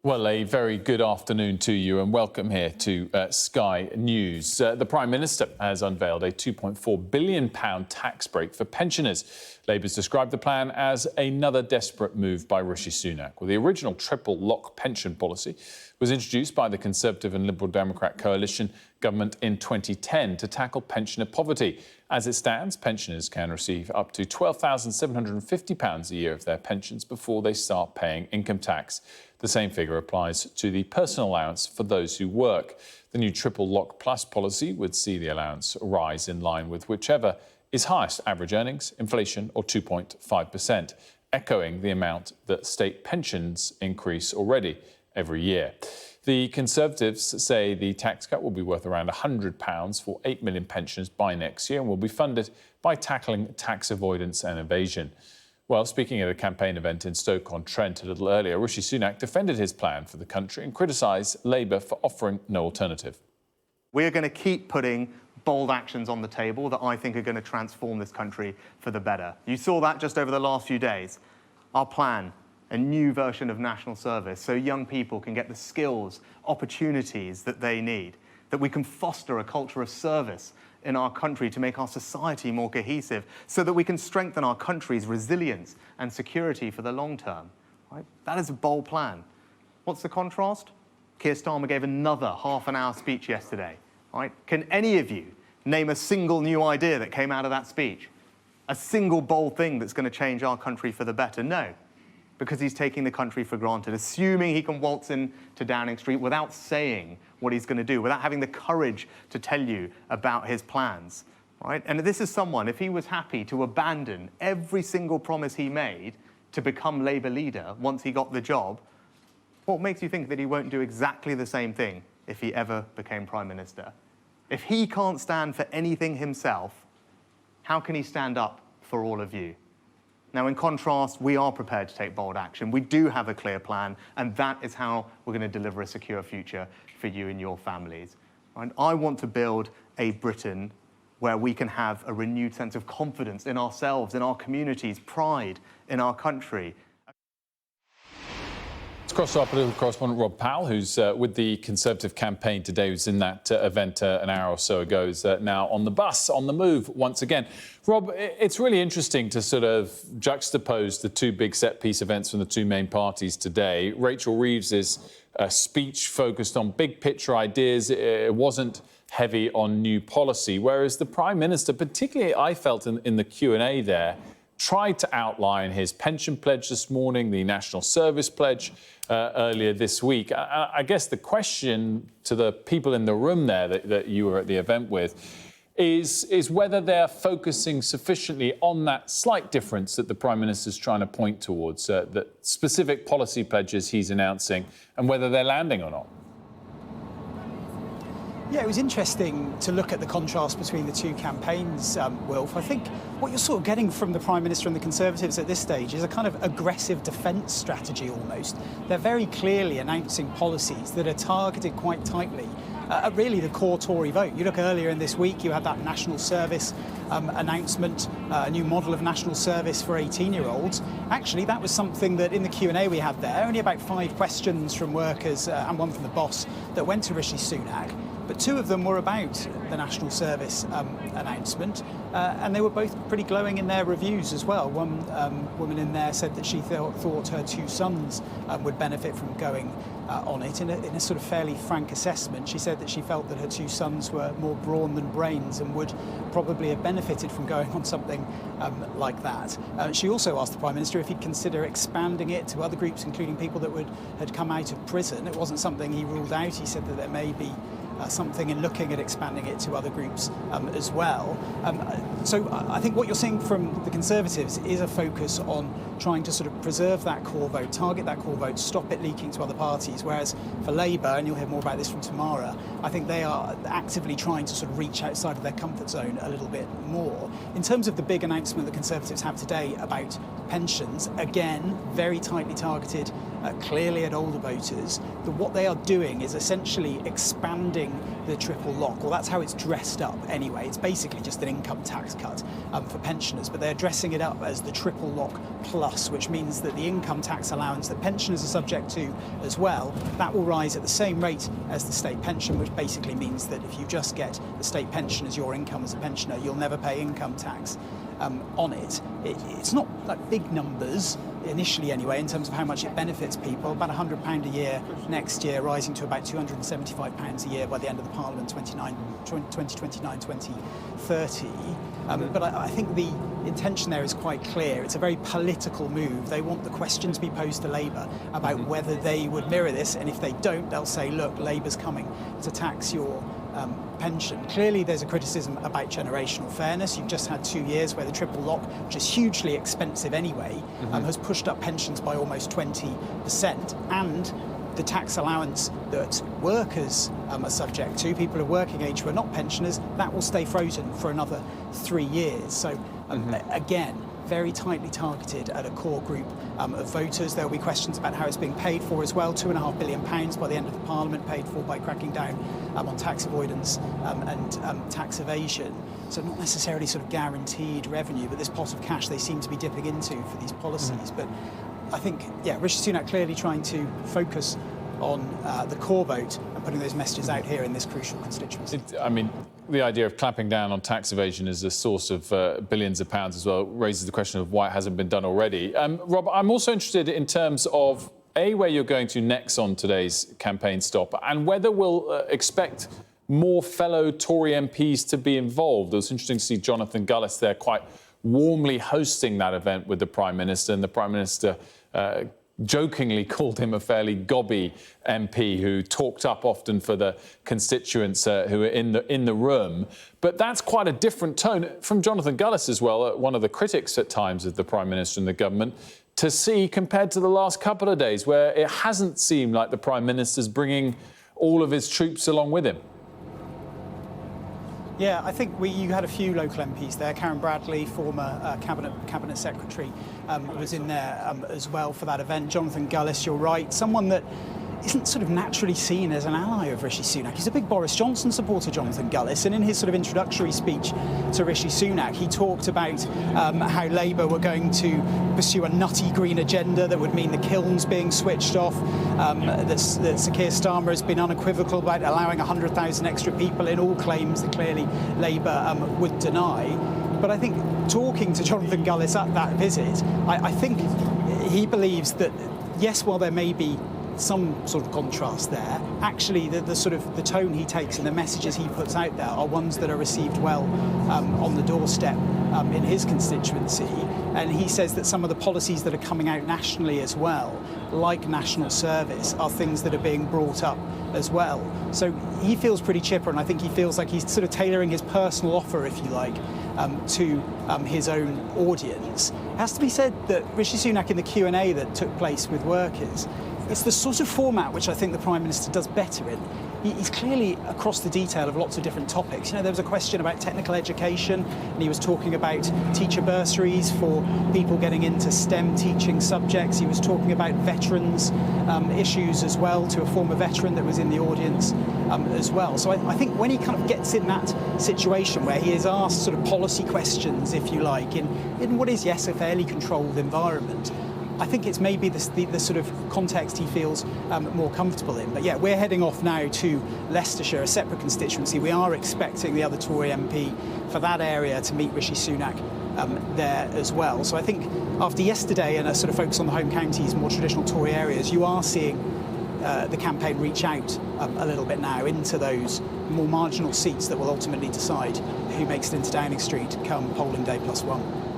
Well, a very good afternoon to you and welcome here to Sky News. The Prime Minister has unveiled a £2.4 billion tax break for pensioners. Labour's described the plan as another desperate move by Rishi Sunak. Well, the original triple lock pension policy was introduced by the Conservative and Liberal Democrat coalition government in 2010 to tackle pensioner poverty. As it stands, pensioners can receive up to £12,750 a year of their pensions before they start paying income tax. The same figure applies to the personal allowance for those who work. The new Triple Lock Plus policy would see the allowance rise in line with whichever is highest, average earnings, inflation or 2.5%, echoing the amount that state pensions increase already every year. The Conservatives say the tax cut will be worth around £100 for 8 million pensioners by next year and will be funded by tackling tax avoidance and evasion. Well, speaking at a campaign event in Stoke-on-Trent a little earlier, Rishi Sunak defended his plan for the country and criticised Labour for offering no alternative. We're going to keep putting bold actions on the table that I think are going to transform this country for the better. You saw that just over the last few days. Our plan, a new version of national service, so young people can get the skills, opportunities that they need, that we can foster a culture of service in our country to make our society more cohesive, so that we can strengthen our country's resilience and security for the long term. Right? That is a bold plan. What's the contrast? Keir Starmer gave another half-an-hour speech yesterday. Right? Can any of you name a single new idea that came out of that speech? A single bold thing that's going to change our country for the better? No, because he's taking the country for granted, assuming he can waltz into Downing Street without saying what he's going to do, without having the courage to tell you about his plans, right? And this is someone, if he was happy to abandon every single promise he made to become Labour leader once he got the job, what makes you think that he won't do exactly the same thing if he ever became Prime Minister? If he can't stand for anything himself, how can he stand up for all of you? Now, in contrast, we are prepared to take bold action. We do have a clear plan, and that is how we're going to deliver a secure future for you and your families. And I want to build a Britain where we can have a renewed sense of confidence in ourselves, in our communities, pride in our country. Let's cross to our political correspondent Rob Powell, who's with the Conservative campaign today, who's in that event an hour or so ago, is now on the bus, on the move once again. Rob, it's really interesting to sort of juxtapose the two big set-piece events from the two main parties today. Rachel Reeves's speech focused on big-picture ideas. It wasn't heavy on new policy, whereas the Prime Minister, particularly I felt in the Q&A there, tried to outline his pension pledge this morning, the national service pledge earlier this week. I guess the question to the people in the room there that you were at the event with is whether they're focusing sufficiently on that slight difference that the Prime Minister's trying to point towards, the specific policy pledges he's announcing, and whether they're landing or not. Yeah, it was interesting to look at the contrast between the two campaigns, Wilf. I think what you're sort of getting from the Prime Minister and the Conservatives at this stage is a kind of aggressive defence strategy almost. They're very clearly announcing policies that are targeted quite tightly at really the core Tory vote. You look earlier in this week, you had that national service announcement, a new model of national service for 18-year-olds. Actually, that was something that in the Q&A we had there, only about 5 questions from workers and 1 from the boss that went to Rishi Sunak. But 2 of them were about the national service announcement, and they were both pretty glowing in their reviews as well. One woman in there said that she thought her 2 sons would benefit from going on it. In a sort of fairly frank assessment, she said that she felt that her 2 sons were more brawn than brains and would probably have benefited from going on something like that. She also asked the Prime Minister if he'd consider expanding it to other groups, including people that had come out of prison. It wasn't something he ruled out. He said that there may be something in looking at expanding it to other groups as well. So I think what you're seeing from the Conservatives is a focus on trying to sort of preserve that core vote, target that core vote, stop it leaking to other parties, whereas for Labour, and you'll hear more about this from Tamara, I think they are actively trying to sort of reach outside of their comfort zone a little bit more. In terms of the big announcement the Conservatives have today about pensions, again, very tightly targeted, clearly at older voters, that what they are doing is essentially expanding the triple lock. Well, that's how it's dressed up anyway. It's basically just an income tax cut for pensioners, but they're dressing it up as the triple lock plus. plus, which means that the income tax allowance that pensioners are subject to as well, that will rise at the same rate as the state pension, which basically means that if you just get the state pension as your income as a pensioner, you'll never pay income tax on it. It's not like big numbers, initially anyway, in terms of how much it benefits people. About £100 a year next year, rising to about £275 a year by the end of the Parliament 2029-2030. But I think the intention there is quite clear. It's a very political move. They want the question to be posed to Labour about whether they would mirror this, and if they don't, they'll say, look, Labour's coming to tax your pension. Clearly there's a criticism about generational fairness. You've just had 2 years where the triple lock, which is hugely expensive anyway, has pushed up pensions by almost 20%, and the tax allowance that workers are subject to, people of working age who are not pensioners, that will stay frozen for another 3 years. So again, very tightly targeted at a core group of voters. There will be questions about how it's being paid for as well. £2.5 billion by the end of the Parliament, paid for by cracking down on tax avoidance and tax evasion. So not necessarily sort of guaranteed revenue, but this pot of cash they seem to be dipping into for these policies. But I think, yeah, Rishi Sunak clearly trying to focus on the core vote and putting those messages out here in this crucial constituency. I mean, the idea of clamping down on tax evasion as a source of billions of pounds as well raises the question of why it hasn't been done already. Rob, I'm also interested in terms of, A, where you're going to next on today's campaign stop, and whether we'll expect more fellow Tory MPs to be involved. It was interesting to see Jonathan Gullis there quite warmly hosting that event with the Prime Minister, and the Prime Minister jokingly called him a fairly gobby MP who talked up often for the constituents who are in the room. But that's quite a different tone from Jonathan Gullis as well, one of the critics at times of the Prime Minister and the government, to see compared to the last couple of days where it hasn't seemed like the Prime Minister's bringing all of his troops along with him. Yeah, I think you had a few local MPs there. Karen Bradley, former cabinet secretary, was in there as well for that event. Jonathan Gullis, you're right, someone that isn't sort of naturally seen as an ally of Rishi Sunak. He's a big Boris Johnson supporter, Jonathan Gullis, and in his sort of introductory speech to Rishi Sunak, he talked about how Labour were going to pursue a nutty green agenda that would mean the kilns being switched off, that Sir Keir Starmer has been unequivocal about allowing 100,000 extra people in, all claims that clearly Labour would deny. But I think talking to Jonathan Gullis at that visit, I think he believes that, yes, while there may be some sort of contrast there, actually the sort of the tone he takes and the messages he puts out there are ones that are received well on the doorstep in his constituency. And he says that some of the policies that are coming out nationally as well, like national service, are things that are being brought up as well. So he feels pretty chipper, and I think he feels like he's sort of tailoring his personal offer, if you like, to his own audience. It has to be said that Rishi Sunak, in the Q&A that took place with workers, it's the sort of format which I think the Prime Minister does better in. He's clearly across the detail of lots of different topics. You know, there was a question about technical education, and he was talking about teacher bursaries for people getting into STEM teaching subjects. He was talking about veterans issues as well, to a former veteran that was in the audience as well. So I think when he kind of gets in that situation where he is asked sort of policy questions, if you like, in what is, yes, a fairly controlled environment, I think it's maybe the sort of context he feels more comfortable in. But yeah, we're heading off now to Leicestershire, a separate constituency. We are expecting the other Tory MP for that area to meet Rishi Sunak there as well. So I think after yesterday and a sort of focus on the home counties, more traditional Tory areas, you are seeing the campaign reach out a little bit now into those more marginal seats that will ultimately decide who makes it into Downing Street come polling day +1.